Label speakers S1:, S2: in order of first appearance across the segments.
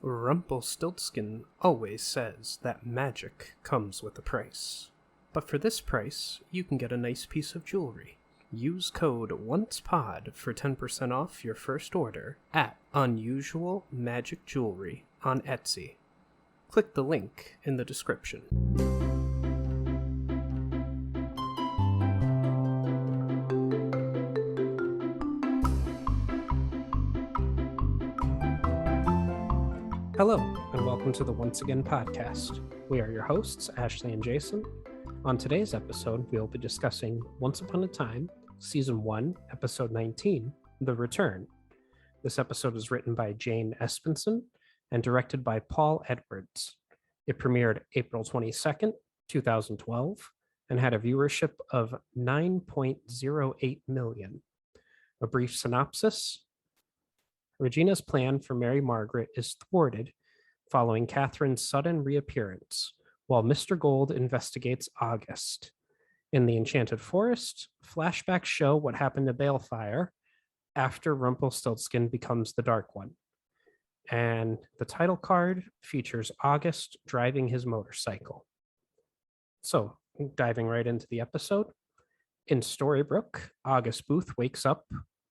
S1: Rumplestiltskin always says that magic comes with a price. But for this price, you can get a nice piece of jewelry. Use code ONCEPOD for 10% off your first order at Unusual Magic Jewelry on Etsy. Click the link in the description. Hello, and welcome to the Once Again podcast. We are your hosts, Ashley and Jason. On today's episode, we'll be discussing Once Upon a Time, Season 1, Episode 19, The Return. This episode was written by Jane Espenson and directed by Paul Edwards. It premiered April 22nd, 2012, and had a viewership of 9.08 million. A brief synopsis. Regina's plan for Mary Margaret is thwarted following Kathryn's sudden reappearance, while Mr. Gold investigates August. In the Enchanted Forest, flashbacks show what happened to Baelfire after Rumplestiltskin becomes the Dark One. And the title card features August driving his motorcycle. So, diving right into the episode. In Storybrooke, August Booth wakes up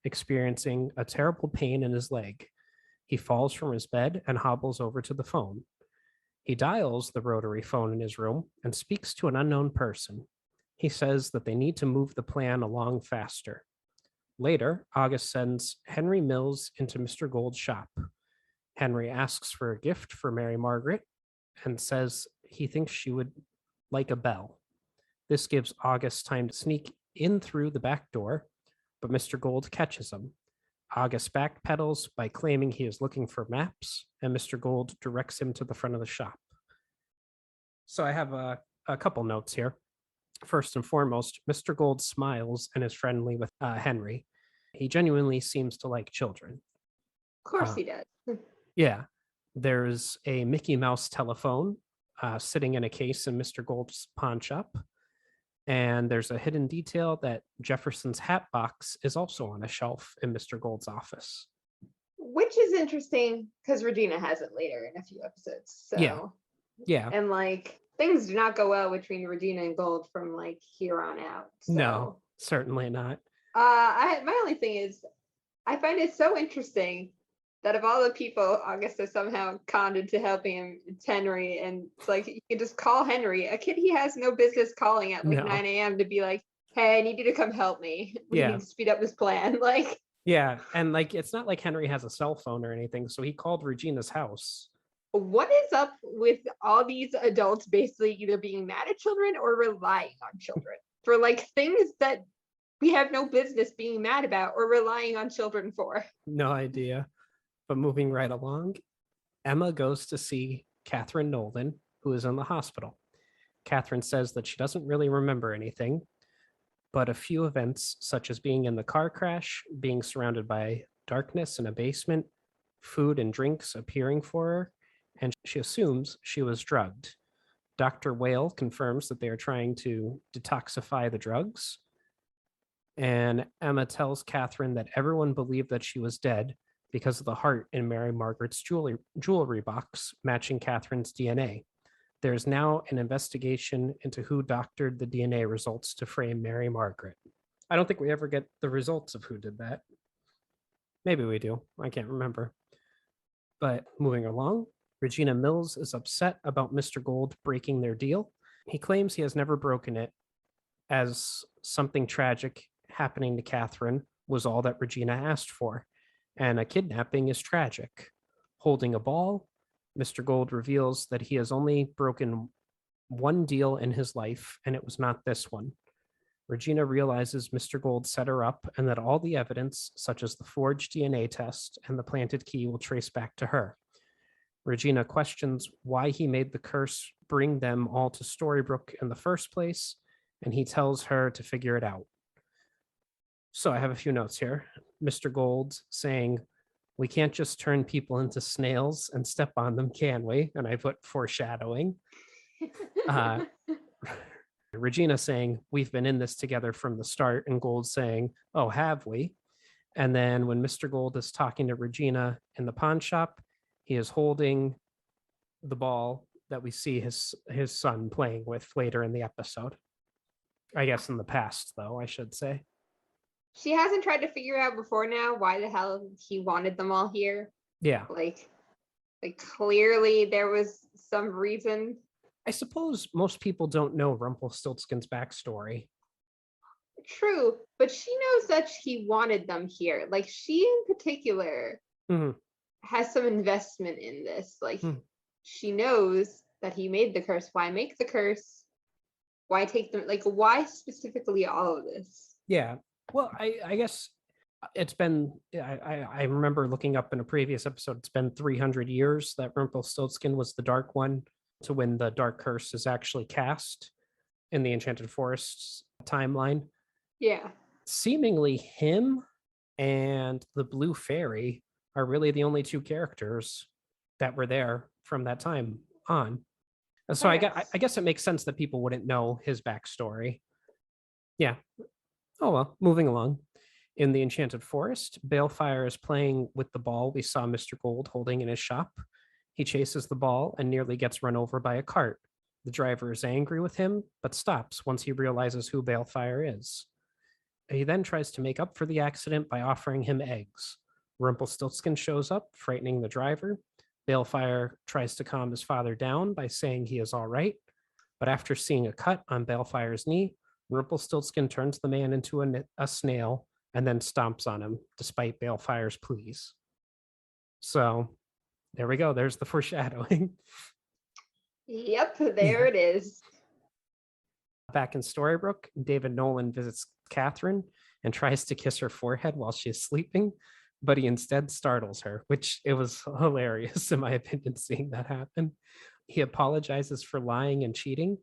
S1: experiencing a terrible pain in his leg. He falls from his bed and hobbles over to the phone. He dials the rotary phone in his room and speaks to an unknown person. He says that they need to move the plan along faster. Later, August sends Henry Mills into Mr. Gold's shop. Henry asks for a gift for Mary Margaret and says he thinks she would like a bell. This gives August time to sneak in through the back door, but Mr. Gold catches him. August backpedals by claiming he is looking for maps, and Mr. Gold directs him to the front of the shop. So I have a couple notes here. First and foremost, Mr. Gold smiles and is friendly with Henry. He genuinely seems to like children.
S2: Of course he does.
S1: Yeah. There's a Mickey Mouse telephone sitting in a case in Mr. Gold's pawn shop. And there's a hidden detail that Jefferson's hat box is also on a shelf in Mr. Gold's office.
S2: Which is interesting because Regina has it later in a few episodes. So
S1: Yeah.
S2: And things do not go well between Regina and Gold from here on out. So.
S1: No, certainly not.
S2: My only thing is I find it so interesting that of all the people August has somehow conned into helping him, it's Henry, and it's you can just call Henry, a kid he has no business calling at 9 a.m. to be like, hey, I need you to come help me. We need to speed up this plan.
S1: Yeah, and it's not like Henry has a cell phone or anything, so he called Regina's house.
S2: What is up with all these adults basically either being mad at children or relying on children for things that we have no business being mad about or relying on children for?
S1: No idea. But moving right along, Emma goes to see Kathryn Nolan, who is in the hospital. Kathryn says that she doesn't really remember anything, but a few events such as being in the car crash, being surrounded by darkness in a basement, food and drinks appearing for her, and she assumes she was drugged. Dr. Whale confirms that they are trying to detoxify the drugs. And Emma tells Kathryn that everyone believed that she was dead because of the heart in Mary Margaret's jewelry box matching Kathryn's DNA. There's now an investigation into who doctored the DNA results to frame Mary Margaret. I don't think we ever get the results of who did that. Maybe we do. I can't remember. But moving along, Regina Mills is upset about Mr. Gold breaking their deal. He claims he has never broken it, as something tragic happening to Kathryn was all that Regina asked for. And a kidnapping is tragic. Holding a ball, Mr. Gold reveals that he has only broken one deal in his life, and it was not this one. Regina realizes Mr. Gold set her up and that all the evidence, such as the forged DNA test and the planted key, will trace back to her. Regina questions why he made the curse bring them all to Storybrooke in the first place, and he tells her to figure it out. So I have a few notes here. Mr. Gold saying, we can't just turn people into snails and step on them, can we? And I put foreshadowing. Regina saying, we've been in this together from the start. And Gold saying, oh, have we? And then when Mr. Gold is talking to Regina in the pawn shop, He is holding the ball that we see his son playing with later in the episode. I guess in the past, though, I should say.
S2: She hasn't tried to figure out before now why the hell he wanted them all here.
S1: Yeah.
S2: Like clearly there was some reason.
S1: I suppose most people don't know Rumpelstiltskin's backstory.
S2: True, but she knows that he wanted them here. Like, she in particular has some investment in this. Like, she knows that he made the curse. Why make the curse? Why take them? Like, why specifically all of this?
S1: Yeah. Well, I guess it's been, I remember looking up in a previous episode, it's been 300 years that Rumpelstiltskin was the Dark One to when the Dark Curse is actually cast in the Enchanted Forests timeline.
S2: Yeah.
S1: Seemingly him and the Blue Fairy are really the only two characters that were there from that time on. So I guess it makes sense that people wouldn't know his backstory. Yeah. Oh, well, moving along. In the Enchanted Forest, Baelfire is playing with the ball we saw Mr. Gold holding in his shop. He chases the ball and nearly gets run over by a cart. The driver is angry with him, but stops once he realizes who Baelfire is. He then tries to make up for the accident by offering him eggs. Rumpelstiltskin shows up, frightening the driver. Baelfire tries to calm his father down by saying he is all right, but after seeing a cut on Baelfire's knee, Rumpelstiltskin turns the man into a snail and then stomps on him, despite Baelfire's pleas. So, there we go. There's the foreshadowing.
S2: Yep, there it is.
S1: Back in Storybrooke, David Nolan visits Kathryn and tries to kiss her forehead while she is sleeping, but he instead startles her, which it was hilarious, in my opinion, seeing that happen. He apologizes for lying and cheating.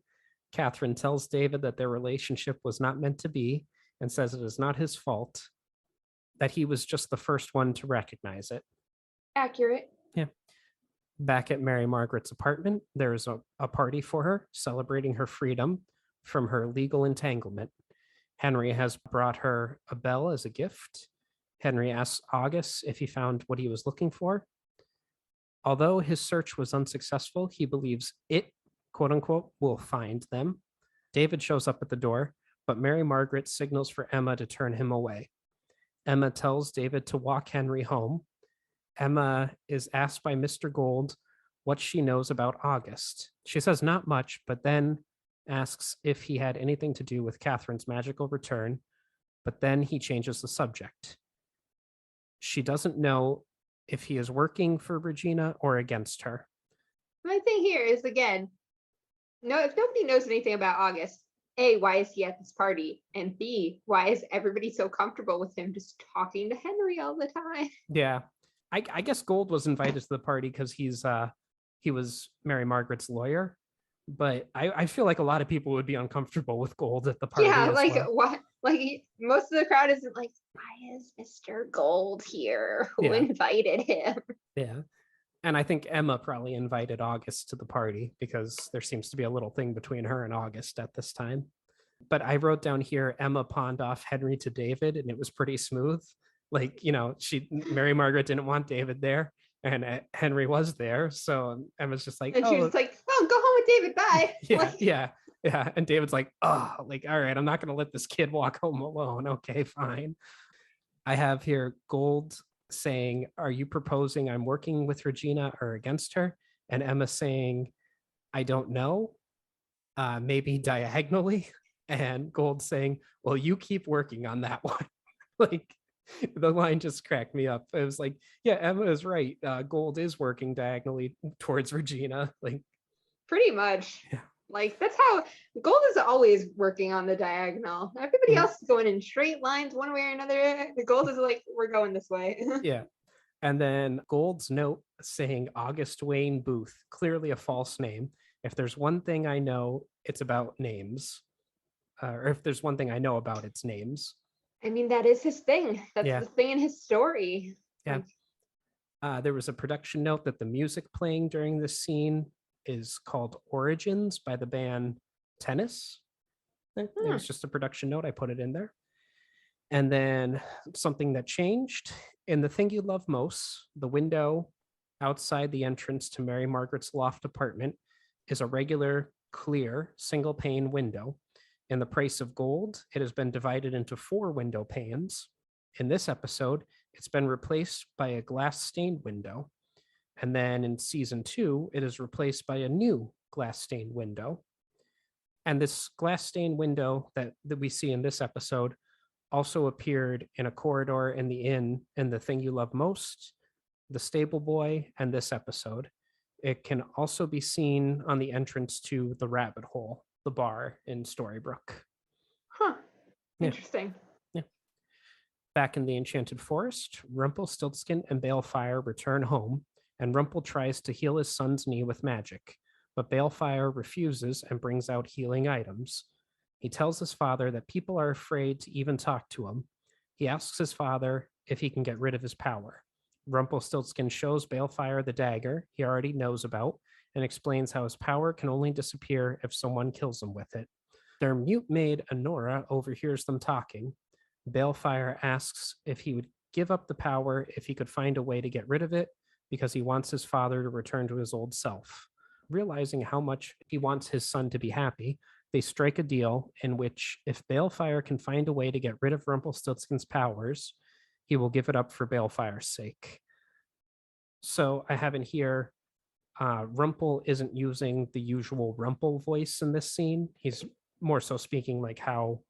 S1: Kathryn tells David that their relationship was not meant to be and says it is not his fault, that he was just the first one to recognize it.
S2: Accurate.
S1: Yeah. Back at Mary Margaret's apartment, there is a party for her, celebrating her freedom from her legal entanglement. Henry has brought her a bell as a gift. Henry asks August if he found what he was looking for. Although his search was unsuccessful, he believes it, quote unquote, will find them. David shows up at the door, but Mary Margaret signals for Emma to turn him away. Emma tells David to walk Henry home. Emma is asked by Mr. Gold what she knows about August. She says not much, but then asks if he had anything to do with Kathryn's magical return, but then he changes the subject. She doesn't know if he is working for Regina or against her.
S2: My thing here is, again, if nobody knows anything about August, A, why is he at this party? And B, why is everybody so comfortable with him just talking to Henry all the time?
S1: Yeah. I guess Gold was invited to the party because he was Mary Margaret's lawyer, but I feel like a lot of people would be uncomfortable with Gold at the party.
S2: Yeah, like
S1: well.
S2: what? Like most of the crowd isn't like, why is Mr. Gold here? Who invited him?
S1: Yeah. And I think Emma probably invited August to the party because there seems to be a little thing between her and August at this time. But I wrote down here, Emma pawned off Henry to David, and it was pretty smooth. Like, Mary Margaret didn't want David there, and Henry was there. So Emma's just like,
S2: and she was like, oh, go home with David, bye.
S1: Yeah. And David's like, oh, like, all right, I'm not going to let this kid walk home alone. Okay, fine. I have here Gold saying, are you proposing I'm working with Regina or against her? And Emma saying, I don't know, maybe diagonally. And Gold saying, well, you keep working on that one. Like, the line just cracked me up. It was like, yeah, Emma is right. Gold is working diagonally towards Regina. Like,
S2: pretty much.
S1: Yeah.
S2: Like, that's how Gold is always working on the diagonal. Everybody else is going in straight lines one way or another. The Gold is like, we're going this way.
S1: Yeah. And then Gold's note saying August Wayne Booth, clearly a false name. If there's one thing I know, it's about names. Or if there's one thing I know about, it's names.
S2: I mean, that is his thing. That's the thing in his story.
S1: Yeah. There was a production note that the music playing during this scene is called Origins by the band Tennis. It was just a production note. I put it in there. And then something that changed in The Thing You Love Most, the window Outside the entrance to Mary Margaret's loft apartment is a regular, clear, single pane window. In the price of gold, it has been divided into 4 window panes. In this episode, it's been replaced by a glass stained window. And then in season 2, it is replaced by a new glass stained window. And this glass stained window that we see in this episode also appeared in a corridor in the inn in The Thing You Love Most, The Stable Boy, and this episode. It can also be seen on the entrance to the Rabbit Hole, the bar in Storybrooke.
S2: Huh.
S1: Yeah.
S2: Interesting.
S1: Yeah. Back in the Enchanted Forest, Rumplestiltskin and Baelfire return home, and Rumple tries to heal his son's knee with magic, but Baelfire refuses and brings out healing items. He tells his father that people are afraid to even talk to him. He asks his father if he can get rid of his power. Rumpelstiltskin shows Baelfire the dagger he already knows about and explains how his power can only disappear if someone kills him with it. Their mute maid, Honora, overhears them talking. Baelfire asks if he would give up the power if he could find a way to get rid of it, because he wants his father to return to his old self. Realizing how much he wants his son to be happy, they strike a deal in which if Baelfire can find a way to get rid of Rumpelstiltskin's powers, he will give it up for Baelfire's sake. So I have in here, Rumple isn't using the usual Rumple voice in this scene. He's more so speaking like how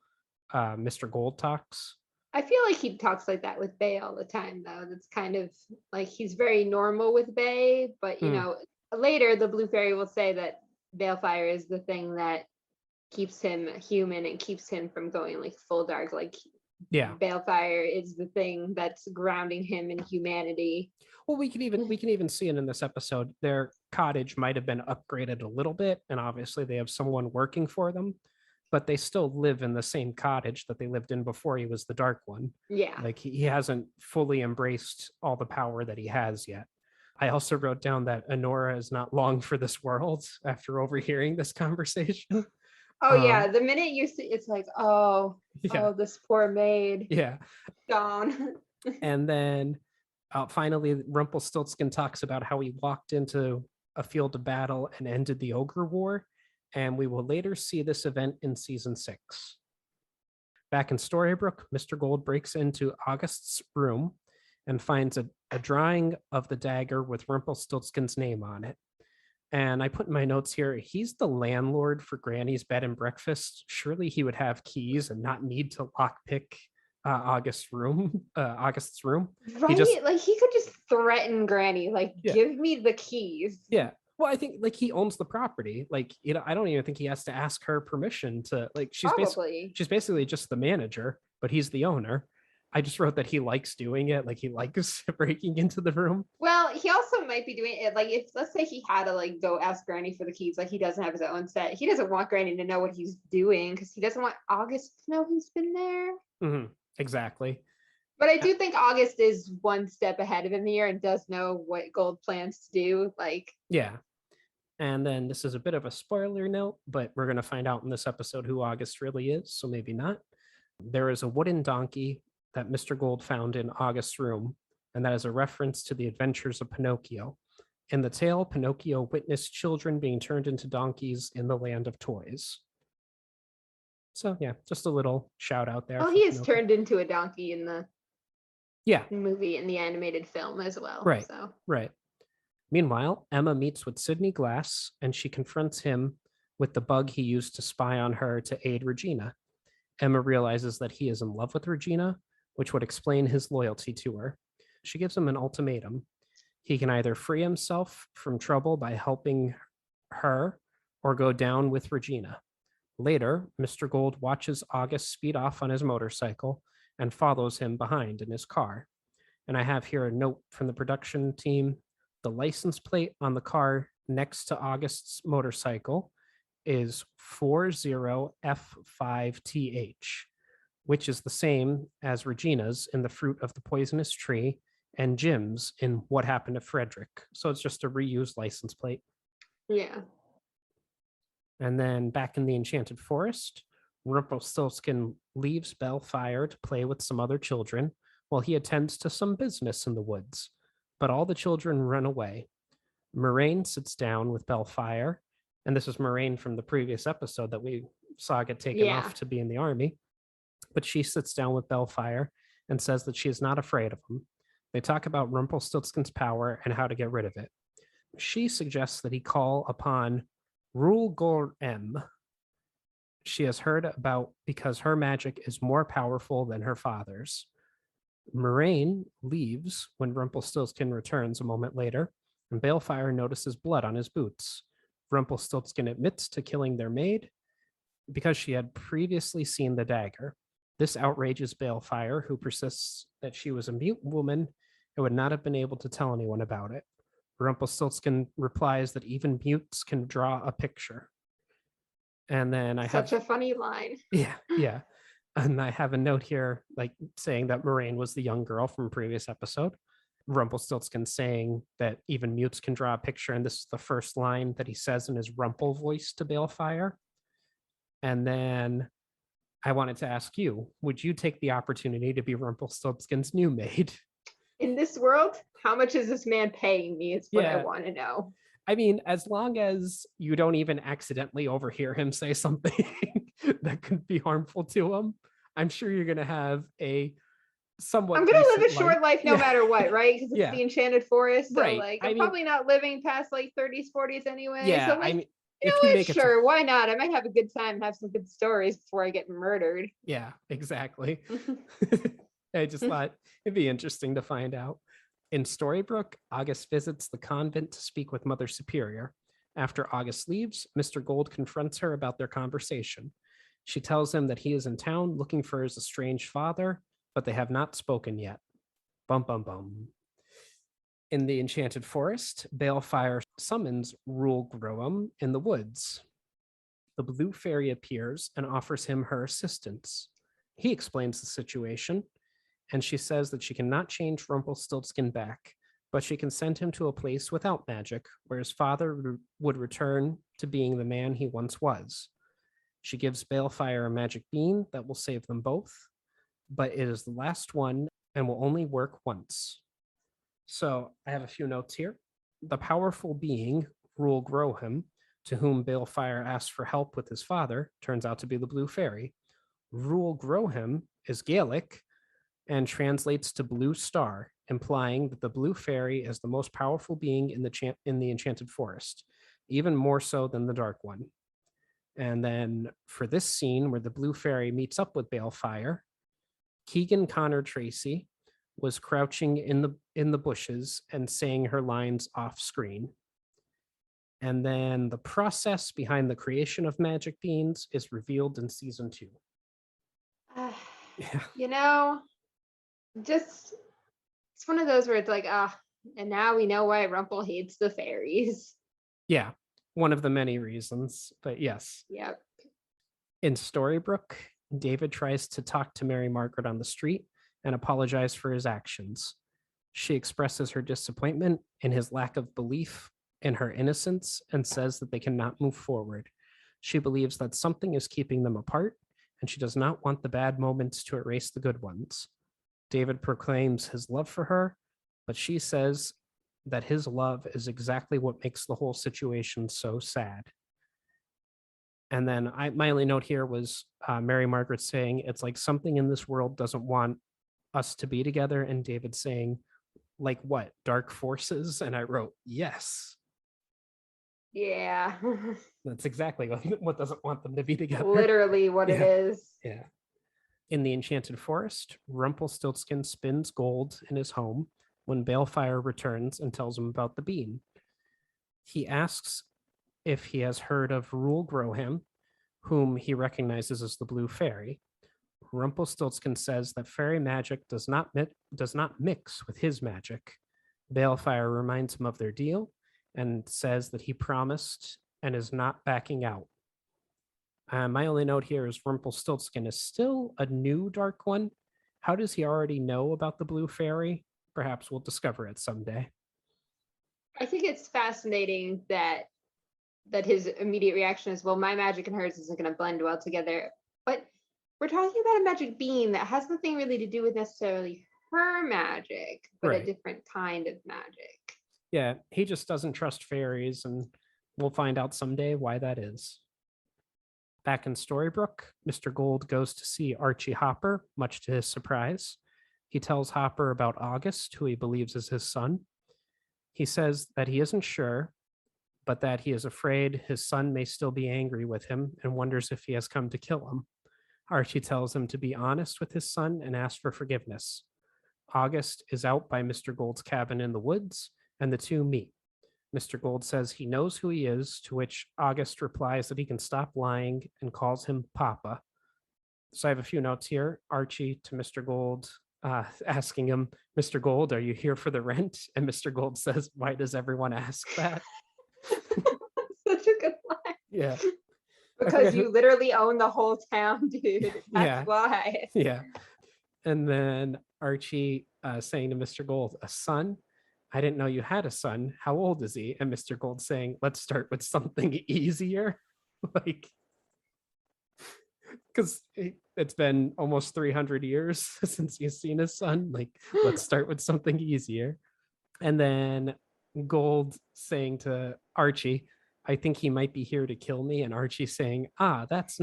S1: Mr. Gold talks.
S2: I feel like he talks like that with Bay all the time, though. That's kind of like he's very normal with Bay, but you know, later the Blue Fairy will say that Baelfire is the thing that keeps him human and keeps him from going like full dark. Like,
S1: yeah,
S2: Baelfire is the thing that's grounding him in humanity.
S1: Well, we can even see it in this episode. Their cottage might have been upgraded a little bit, and obviously they have someone working for them, but they still live in the same cottage that they lived in before he was the Dark One.
S2: Yeah.
S1: Like he hasn't fully embraced all the power that he has yet. I also wrote down that Honora is not long for this world after overhearing this conversation.
S2: Oh yeah, the minute you see it's like, oh, this poor maid.
S1: Yeah.
S2: Gone.
S1: And then finally, Rumpelstiltskin talks about how he walked into a field of battle and ended the Ogre War. And we will later see this event in season 6. Back in Storybrooke, Mr. Gold breaks into August's room and finds a drawing of the dagger with Rumpelstiltskin's name on it. And I put in my notes here, he's the landlord for Granny's bed and breakfast. Surely he would have keys and not need to lockpick August's room.
S2: Right? He could just threaten Granny, like, give me the keys.
S1: Yeah. Well, I think like he owns the property. Like, you know, I don't even think he has to ask her permission to, like, she's basically just the manager, but he's the owner. I just wrote that he likes doing it. Like he likes breaking into the room.
S2: Well, he also might be doing it like if let's say he had to like go ask Granny for the keys, like he doesn't have his own set. He doesn't want Granny to know what he's doing because he doesn't want August to know he's been there.
S1: Mm-hmm. Exactly.
S2: But I do think August is one step ahead of him here and does know what Gold plans to do. Like,
S1: yeah. And then this is a bit of a spoiler note, but we're going to find out in this episode who August really is. So maybe not. There is a wooden donkey that Mr. Gold found in August's room, and that is a reference to the adventures of Pinocchio. In the tale, Pinocchio witnessed children being turned into donkeys in the land of toys. So yeah, just a little shout out there.
S2: Well, he is turned into a donkey in the movie, in the animated film as well.
S1: Right.
S2: So.
S1: Right. Meanwhile, Emma meets with Sidney Glass, and she confronts him with the bug he used to spy on her to aid Regina. Emma realizes that he is in love with Regina, which would explain his loyalty to her. She gives him an ultimatum. He can either free himself from trouble by helping her or go down with Regina. Later, Mr. Gold watches August speed off on his motorcycle and follows him behind in his car. And I have here a note from the production team. The license plate on the car next to August's motorcycle is 40F5TH, which is the same as Regina's in The Fruit of the Poisonous Tree and Jim's in What Happened to Frederick. So it's just a reused license plate.
S2: Yeah.
S1: And then back in the Enchanted Forest, Rumpelstiltskin leaves Baelfire to play with some other children while he attends to some business in the woods. but all the children run away. Moraine sits down with Baelfire, and this is Moraine from the previous episode that we saw get taken
S2: Yeah.
S1: off to be in the army. But she sits down with Baelfire and says that she is not afraid of him. They talk about Rumpelstiltskin's power and how to get rid of it. She suggests that he call upon Rulgorem. She has heard about because her magic is more powerful than her father's. Moraine leaves when Rumpelstiltskin returns a moment later, and Baelfire notices blood on his boots. Rumpelstiltskin admits to killing their maid because she had previously seen the dagger. This outrages Baelfire, who persists that she was a mute woman and would not have been able to tell anyone about it. Rumpelstiltskin replies that even mutes can draw a picture. And then
S2: Such a funny line.
S1: Yeah. And I have a note here, like saying that Moraine was the young girl from a previous episode. Rumpelstiltskin saying that even mutes can draw a picture, and this is the first line that he says in his Rumple voice to Baelfire. And then I wanted to ask you, would you take the opportunity to be Rumpelstiltskin's new maid?
S2: In this world, how much is this man paying me is what I
S1: Yeah.
S2: want to know.
S1: I mean, as long as you don't even accidentally overhear him say something that could be harmful to him, I'm sure you're going to have a somewhat
S2: I'm going to live a
S1: decent
S2: short life no matter what, right? Because it's
S1: Yeah.
S2: the Enchanted Forest. So
S1: Right.
S2: like,
S1: I
S2: I'm
S1: mean-
S2: probably not living past like 30s, 40s anyway.
S1: Yeah,
S2: So like,
S1: I mean,
S2: you
S1: if
S2: know
S1: you
S2: what?
S1: make it
S2: Sure, why not? I might have a good time and have some good stories before I get murdered.
S1: Yeah, exactly. I just thought it'd be interesting to find out. In Storybrooke, August visits the convent to speak with Mother Superior. After August leaves, Mr. Gold confronts her about their conversation. She tells him that he is in town looking for his estranged father, but they have not spoken yet. Bum, bum, bum. In the Enchanted Forest, Baelfire summons Rulgorem in the woods. The blue fairy appears and offers him her assistance. He explains the situation, and she says that she cannot change Rumpelstiltskin back, but she can send him to a place without magic where his father would return to being the man he once was. She gives Baelfire a magic bean that will save them both, but it is the last one and will only work once. So I have a few notes here. The powerful being, Rulgorem, to whom Baelfire asks for help with his father, turns out to be the blue fairy. Rulgorem is Gaelic and translates to blue star, implying that the blue fairy is the most powerful being in the Enchanted Forest, even more so than the dark one. And then for this scene where the blue fairy meets up with Baelfire, Keegan Connor Tracy was crouching in the bushes and saying her lines off screen. And then the process behind the creation of magic beans is revealed in season 2. Yeah.
S2: You know, just it's one of those where it's like, and now we know why Rumple hates the fairies.
S1: Yeah, one of the many reasons, but yes.
S2: Yep.
S1: In Storybrooke, David tries to talk to Mary Margaret on the street and apologize for his actions. She expresses her disappointment in his lack of belief in her innocence and says that they cannot move forward. She believes that something is keeping them apart, and she does not want the bad moments to erase the good ones. David proclaims his love for her, but she says that his love is exactly what makes the whole situation so sad. And then my only note here was Mary Margaret saying, it's like something in this world doesn't want us to be together. And David saying, like what, dark forces? And I wrote, yes.
S2: Yeah.
S1: That's exactly what doesn't want them to be together.
S2: Literally what it is.
S1: Yeah. In the Enchanted Forest, Rumpelstiltskin spins gold in his home when Baelfire returns and tells him about the bean. He asks if he has heard of Rulgorem, whom he recognizes as the blue fairy. Rumpelstiltskin says that fairy magic does not mix with his magic. Baelfire reminds him of their deal and says that he promised and is not backing out. My only note here is Rumpelstiltskin is still a new dark one. How does he already know about the blue fairy? Perhaps we'll discover it someday.
S2: I think it's fascinating that his immediate reaction is, well, my magic and hers isn't going to blend well together. But we're talking about a magic bean that has nothing really to do with necessarily her magic, but
S1: Right.
S2: a different kind of magic.
S1: Yeah, he just doesn't trust fairies, and we'll find out someday why that is. Back in Storybrooke, Mr. Gold goes to see Archie Hopper, much to his surprise. He tells Hopper about August, who he believes is his son. He says that he isn't sure, but that he is afraid his son may still be angry with him and wonders if he has come to kill him. Archie tells him to be honest with his son and ask for forgiveness. August is out by Mr. Gold's cabin in the woods, and the two meet. Mr. Gold says he knows who he is, to which August replies that he can stop lying and calls him Papa. So I have a few notes here. Archie to Mr. Gold, asking him, Mr. Gold, are you here for the rent? And Mr. Gold says, why does everyone ask that?
S2: Such a good line.
S1: Yeah.
S2: Because you literally own the whole town, dude. That's why.
S1: Yeah. And then Archie saying to Mr. Gold, a son? I didn't know you had a son. How old is he? And Mr. Gold saying, let's start with something easier. Like, because it's been almost 300 years since he's seen his son. Like, let's start with something easier. And then Gold saying to Archie, I think he might be here to kill me. And Archie saying, that's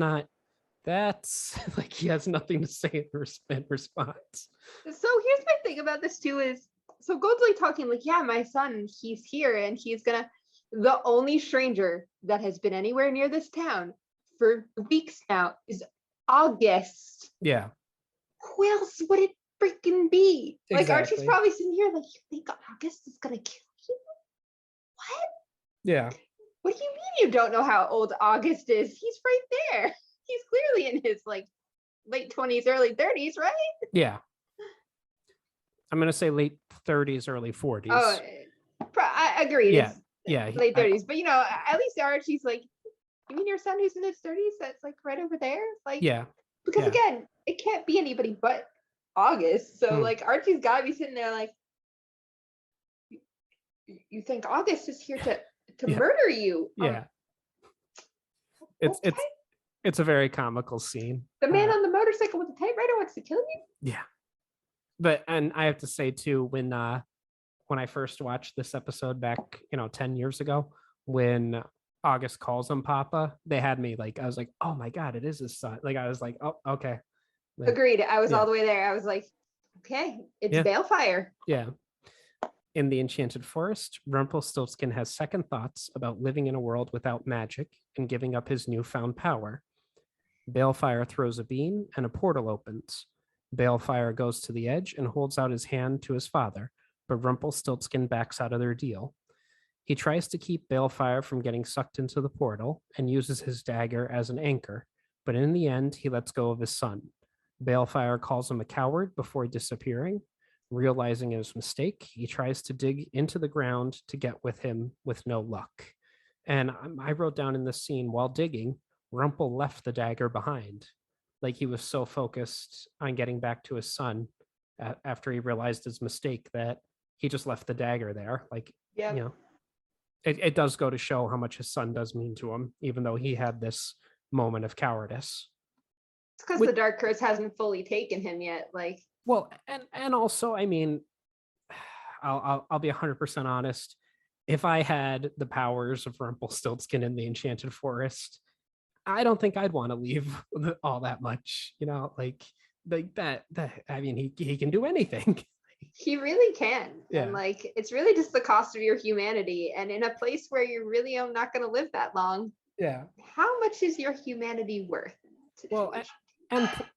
S1: like he has nothing to say in response.
S2: So here's my thing about this too is, so Gold's like talking like, yeah, my son, he's here and he's gonna, the only stranger that has been anywhere near this town for weeks now is August.
S1: Yeah.
S2: Who else would it freaking be?
S1: Exactly.
S2: Like Archie's probably sitting here like, you think August is gonna kill you? What?
S1: Yeah.
S2: What do you mean you don't know how old August is? He's right there. He's clearly in his like late 20s, early 30s, right?
S1: Yeah. I'm going to say late 30s, early 40s.
S2: Oh, I agree.
S1: Yeah. Yeah.
S2: Late 30s. But, at least Archie's like, you mean your son who's in his 30s? That's like right over there? Like,
S1: yeah.
S2: Because again, it can't be anybody but August. So, like, Archie's got to be sitting there like, you think August is here to murder you?
S1: Yeah. It's a very comical scene.
S2: The man on the motorcycle with the typewriter wants to kill you?
S1: Yeah. And I have to say too, when I first watched this episode back, 10 years ago, when August calls him Papa, they had me like, I was like, oh my God, it is his son. Like, I was like, oh, okay.
S2: Agreed. I was all the way there. I was like, okay, it's Baelfire.
S1: Yeah. In the Enchanted Forest, Rumplestiltskin has second thoughts about living in a world without magic and giving up his newfound power. Baelfire throws a beam and a portal opens. Baelfire goes to the edge and holds out his hand to his father, but Rumplestiltskin backs out of their deal. He tries to keep Baelfire from getting sucked into the portal and uses his dagger as an anchor, but in the end, he lets go of his son. Baelfire calls him a coward before disappearing. Realizing his mistake, he tries to dig into the ground to get with him with no luck. And I wrote down in this scene, while digging, Rumple left the dagger behind. Like he was so focused on getting back to his son after he realized his mistake that he just left the dagger there. Like, it does go to show how much his son does mean to him, even though he had this moment of cowardice.
S2: It's because the dark curse hasn't fully taken him yet. Like,
S1: well, and also, I mean, I'll be 100% honest. If I had the powers of Rumpelstiltskin in the Enchanted Forest, I don't think I'd want to leave all that much, like that. I mean, he can do anything.
S2: He really can.
S1: Yeah.
S2: And like, it's really just the cost of your humanity. And in a place where you're really not going to live that long.
S1: Yeah.
S2: How much is your humanity worth?
S1: Well,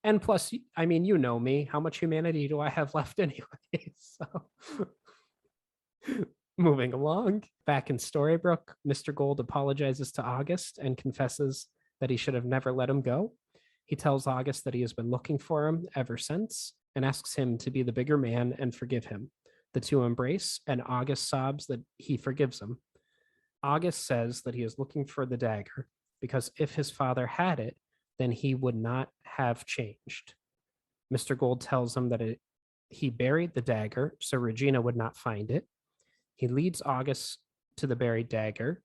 S1: and plus, I mean, you know me, how much humanity do I have left anyway? So moving along, back in Storybrooke, Mr. Gold apologizes to August and confesses that he should have never let him go. He tells August that he has been looking for him ever since and asks him to be the bigger man and forgive him. The two embrace, and August sobs that he forgives him. August says that he is looking for the dagger because if his father had it, then he would not have changed. Mr. Gold tells him that he buried the dagger so Regina would not find it. He leads August to the buried dagger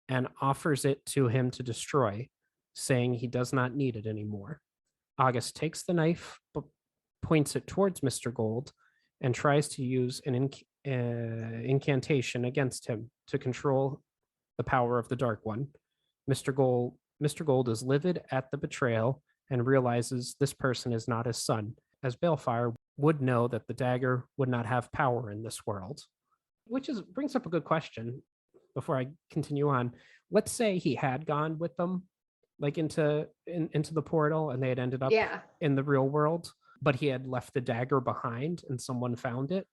S1: and offers it to him to destroy, saying he does not need it anymore. August takes the knife, but points it towards Mr. Gold and tries to use an incantation against him to control the power of the Dark One. Mr. Gold is livid at the betrayal and realizes this person is not his son, as Baelfire would know that the dagger would not have power in this world. Which brings up a good question before I continue on. Let's say he had gone with them like into the portal and they had ended up in the real world, but he had left the dagger behind and someone found it.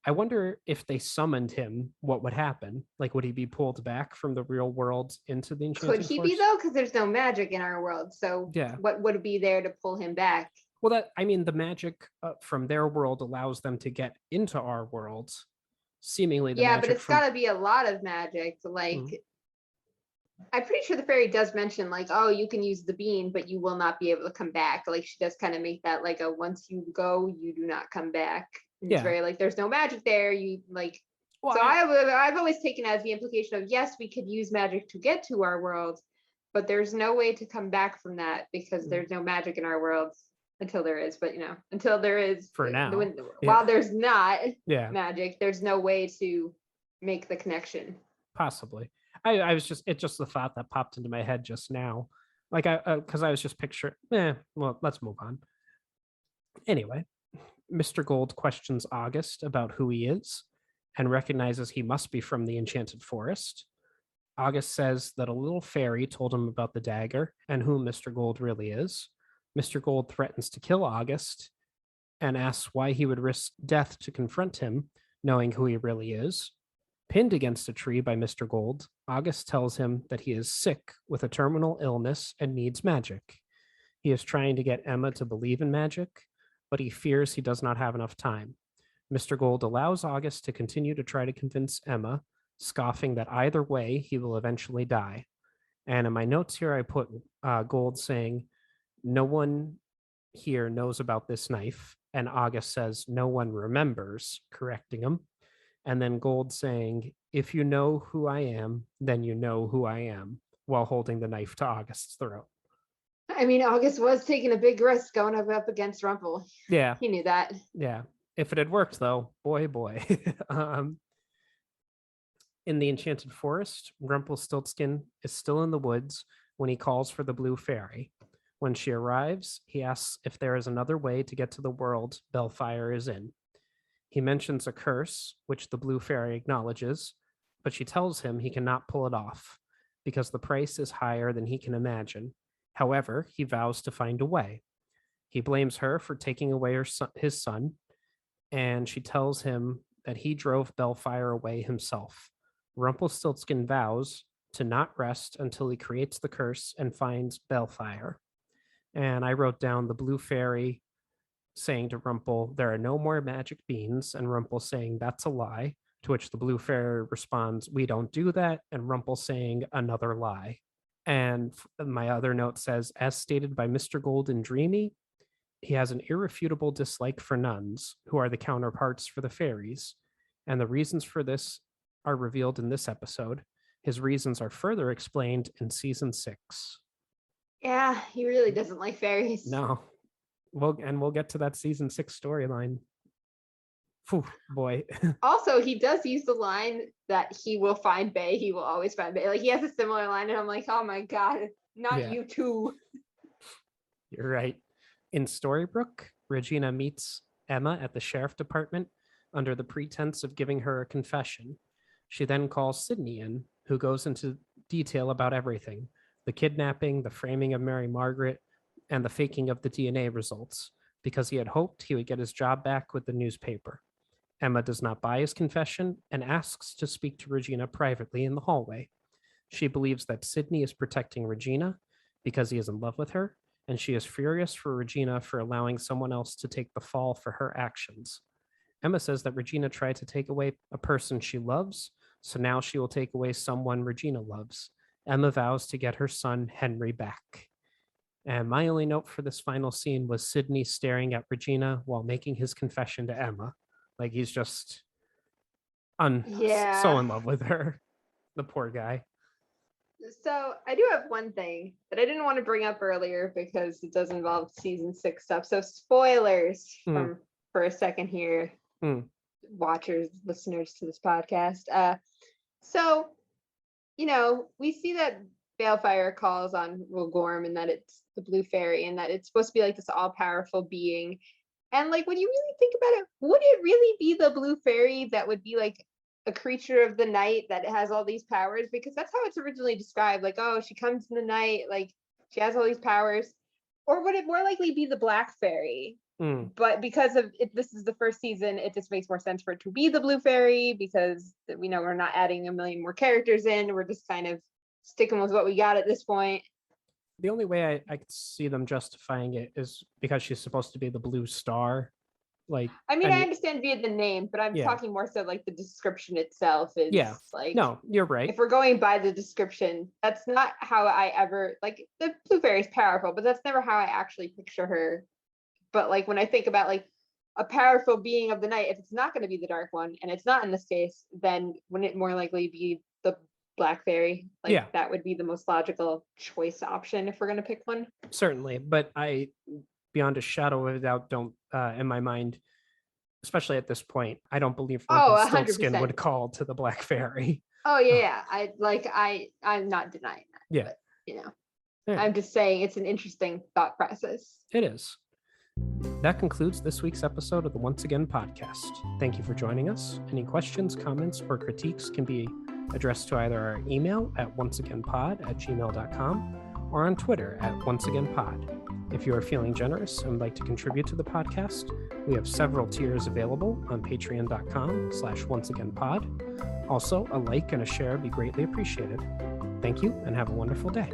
S1: I wonder if they summoned him, what would happen? Like, would he be pulled back from the real world into the enchanted
S2: Could he
S1: forest?
S2: be, though? Because there's no magic in our world. So what would be there to pull him back?
S1: Well, the magic from their world allows them to get into our world. Seemingly the magic.
S2: But it's got to be a lot of magic. Like, I'm pretty sure the fairy does mention, like, oh, you can use the bean, but you will not be able to come back. Like, she does kind of make that like a once you go, you do not come back. It's very like there's no magic there. You like so I've always taken as the implication of yes, we could use magic to get to our world, but there's no way to come back from that because there's no magic in our world until there is. But until there is
S1: for now.
S2: While there's not magic, there's no way to make the connection.
S1: Possibly. It's just the thought that popped into my head just now. Like because I was just picturing, well, let's move on. Anyway. Mr. Gold questions August about who he is and recognizes he must be from the enchanted forest. August says that a little fairy told him about the dagger and who Mr. Gold really is. Mr. Gold threatens to kill August and asks why he would risk death to confront him, knowing who he really is. Pinned against a tree by Mr. Gold, August tells him that he is sick with a terminal illness and needs magic. He is trying to get Emma to believe in magic, but he fears he does not have enough time. Mr. Gold allows August to continue to try to convince Emma, scoffing that either way he will eventually die. And in my notes here, I put Gold saying, no one here knows about this knife. And August says, no one remembers, correcting him. And then Gold saying, if you know who I am, then you know who I am, while holding the knife to August's throat.
S2: I mean, August was taking a big risk going up against Rumple.
S1: Yeah.
S2: He knew that.
S1: Yeah. If it had worked, though, boy. In the enchanted forest, Rumplestiltskin is still in the woods when he calls for the blue fairy. When she arrives, he asks if there is another way to get to the world Baelfire is in. He mentions a curse, which the blue fairy acknowledges, but she tells him he cannot pull it off because the price is higher than he can imagine. However, he vows to find a way. He blames her for taking away his son, and she tells him that he drove Baelfire away himself. Rumplestiltskin vows to not rest until he creates the curse and finds Baelfire. And I wrote down the blue fairy saying to Rumple, there are no more magic beans, and Rumple saying, that's a lie, to which the blue fairy responds, we don't do that, and Rumple saying, another lie. And my other note says, as stated by Mr. Gold in Dreamy, he has an irrefutable dislike for nuns, who are the counterparts for the fairies. And the reasons for this are revealed in this episode. His reasons are further explained in season 6.
S2: Yeah, he really doesn't like fairies.
S1: No. We'll get to that season 6 storyline. Phew, boy.
S2: Also, he does use the line that he will find Bae. He will always find Bae. Like, he has a similar line, and I'm like, oh my God, not you too.
S1: You're right. In Storybrooke, Regina meets Emma at the sheriff department under the pretense of giving her a confession. She then calls Sydney in, who goes into detail about everything: the kidnapping, the framing of Mary Margaret, and the faking of the DNA results, because he had hoped he would get his job back with the newspaper. Emma does not buy his confession and asks to speak to Regina privately in the hallway. She believes that Sydney is protecting Regina because he is in love with her, and she is furious for Regina for allowing someone else to take the fall for her actions. Emma says that Regina tried to take away a person she loves, so now she will take away someone Regina loves. Emma vows to get her son Henry back. And my only note for this final scene was Sydney staring at Regina while making his confession to Emma. Like, he's just so in love with her. The poor guy.
S2: So I do have one thing that I didn't want to bring up earlier because it does involve season 6 stuff. So spoilers for a second here. watchers, listeners to this podcast. So, we see that Baelfire calls on Gorm and that it's the blue fairy and that it's supposed to be like this all-powerful being. And like when you really think about it, would it really be the blue fairy that would be like a creature of the night that has all these powers? Because that's how it's originally described. Like, oh, she comes in the night, like she has all these powers. Or would it more likely be the black fairy? But because of it, this is the first season, it just makes more sense for it to be the blue fairy because we know we're not adding a million more characters in. We're just kind of sticking with what we got at this point.
S1: The only way I could see them justifying it is because she's supposed to be the blue star. Like,
S2: I understand via the name, but I'm talking more so like the description itself is like.
S1: No, you're right.
S2: If we're going by the description, that's not how I ever like the blue fairy is powerful, but that's never how I actually picture her. But like when I think about like a powerful being of the night, if it's not going to be the dark one and it's not in this case, then wouldn't it more likely be the black fairy? Like that would be the most logical choice option if we're going to pick one.
S1: Certainly, but I, beyond a shadow of a doubt, don't in my mind, especially at this point, I don't believe Rumplestiltskin would call to the black fairy.
S2: Oh yeah, I'm not denying that.
S1: Yeah,
S2: but, I'm just saying it's an interesting thought process.
S1: It is. That concludes this week's episode of the Once Again podcast. Thank you for joining us. Any questions, comments, or critiques can be addressed to either our email at onceagainpod@gmail.com or on Twitter at onceagainpod. If you are feeling generous and would like to contribute to the podcast, we have several tiers available on patreon.com/onceagainpod. Also, a like and a share would be greatly appreciated. Thank you and have a wonderful day.